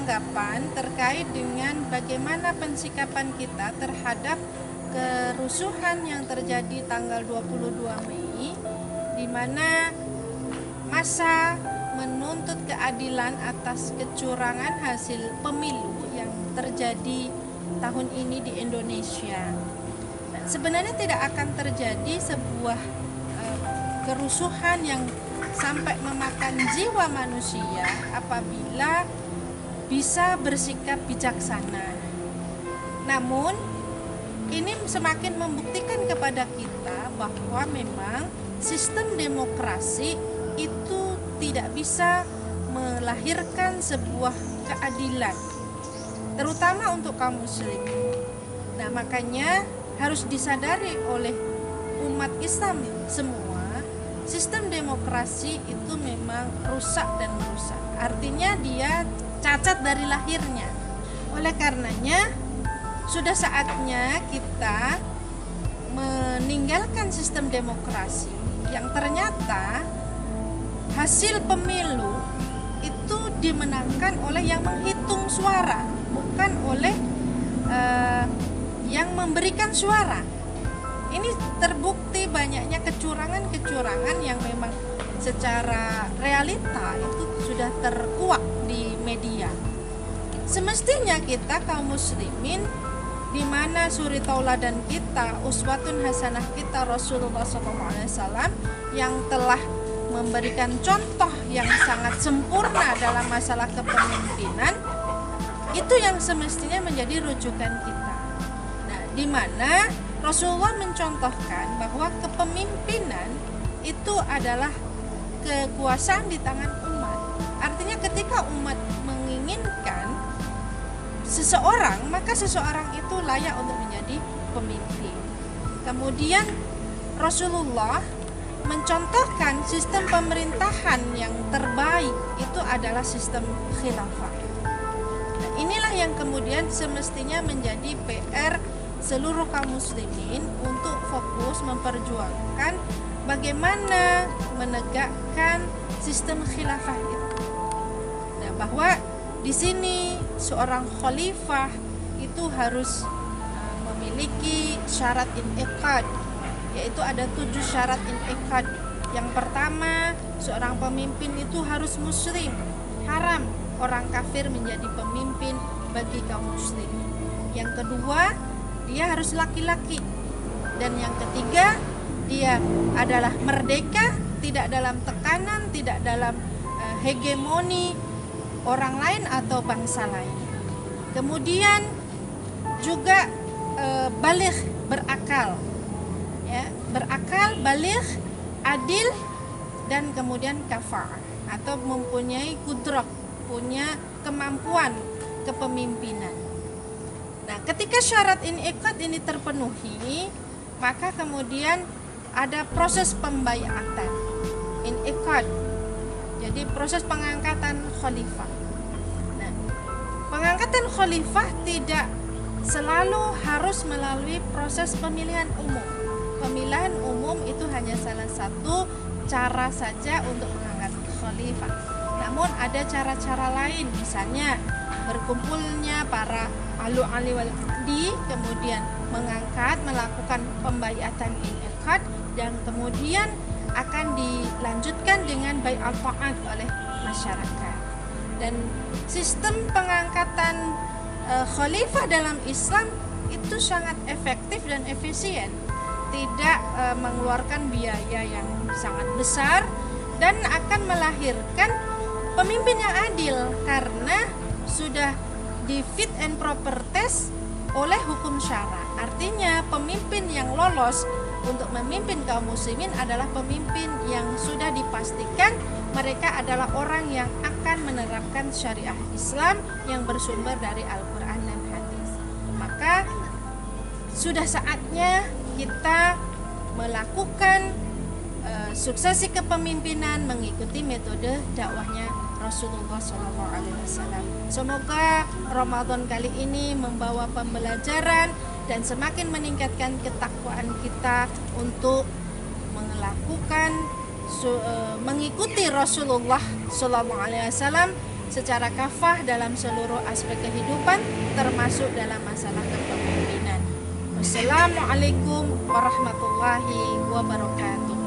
tanggapan terkait dengan bagaimana pensikapan kita terhadap kerusuhan yang terjadi tanggal 22 Mei, di mana massa menuntut keadilan atas kecurangan hasil pemilu yang terjadi tahun ini di Indonesia. Nah, sebenarnya tidak akan terjadi sebuah kerusuhan yang sampai memakan jiwa manusia apabila bisa bersikap bijaksana. Namun ini semakin membuktikan kepada kita bahwa memang sistem demokrasi itu tidak bisa melahirkan sebuah keadilan, terutama untuk kaum muslimin. Nah, makanya harus disadari oleh umat Islam semua, sistem demokrasi itu memang rusak dan merusak. Artinya dia cacat dari lahirnya. Oleh karenanya, sudah saatnya kita meninggalkan sistem demokrasi yang ternyata hasil pemilu itu dimenangkan oleh yang menghitung suara, bukan oleh yang memberikan suara. Ini terbukti banyaknya kecurangan-kecurangan yang memang secara realita itu sudah terkuak di media. Semestinya kita kaum muslimin, di mana suri tauladan kita, uswatun hasanah kita Rasulullah SAW yang telah memberikan contoh yang sangat sempurna dalam masalah kepemimpinan, itu yang semestinya menjadi rujukan kita. Nah, di mana Rasulullah mencontohkan bahwa kepemimpinan itu adalah kekuasaan di tangan umat. Artinya ketika umat menginginkan seseorang, maka seseorang itu layak untuk menjadi pemimpin. Kemudian Rasulullah mencontohkan sistem pemerintahan yang terbaik itu adalah sistem khilafah. Nah, inilah yang kemudian semestinya menjadi PR seluruh kaum muslimin untuk fokus memperjuangkan bagaimana menegakkan sistem khilafah itu. Nah, bahwa di sini seorang khalifah itu harus memiliki syarat in'iqad, yaitu ada 7 syarat in'iqad. Yang pertama, seorang pemimpin itu harus muslim. Haram orang kafir menjadi pemimpin bagi kaum muslim. Yang kedua, dia harus laki-laki. Dan yang ketiga, dia adalah merdeka, tidak dalam tekanan, tidak dalam hegemoni orang lain atau bangsa lain. Kemudian juga baligh, berakal, ya, berakal, baligh, adil, dan kemudian kafa'ah atau mempunyai kudrah, punya kemampuan kepemimpinan. Nah, ketika syarat in'iqad ini terpenuhi, maka kemudian ada proses pembaiatan in'iqad. Jadi proses pengangkatan khalifah. Nah, pengangkatan khalifah tidak selalu harus melalui proses pemilihan umum. Pemilihan umum itu hanya salah satu cara saja untuk mengangkat khalifah. Namun ada cara-cara lain, misalnya berkumpulnya para ahli wal aqdi, kemudian mengangkat, melakukan pembaiatan in'iqad, dan kemudian akan dilanjutkan dengan bai'at ta'at oleh masyarakat. Dan sistem pengangkatan khalifah dalam Islam itu sangat efektif dan efisien, tidak mengeluarkan biaya yang sangat besar, dan akan melahirkan pemimpin yang adil karena sudah di fit and proper test oleh hukum syara. Artinya pemimpin yang lolos untuk memimpin kaum muslimin adalah pemimpin yang sudah dipastikan mereka adalah orang yang akan menerapkan syariah Islam yang bersumber dari Al-Quran dan hadis. Maka sudah saatnya kita melakukan suksesi kepemimpinan mengikuti metode dakwahnya Rasulullah SAW. Semoga Ramadan kali ini membawa pembelajaran dan semakin meningkatkan ketakwaan kita untuk melakukan mengikuti Rasulullah SAW secara kafah dalam seluruh aspek kehidupan, termasuk dalam masalah kepemimpinan. Wassalamualaikum warahmatullahi wabarakatuh.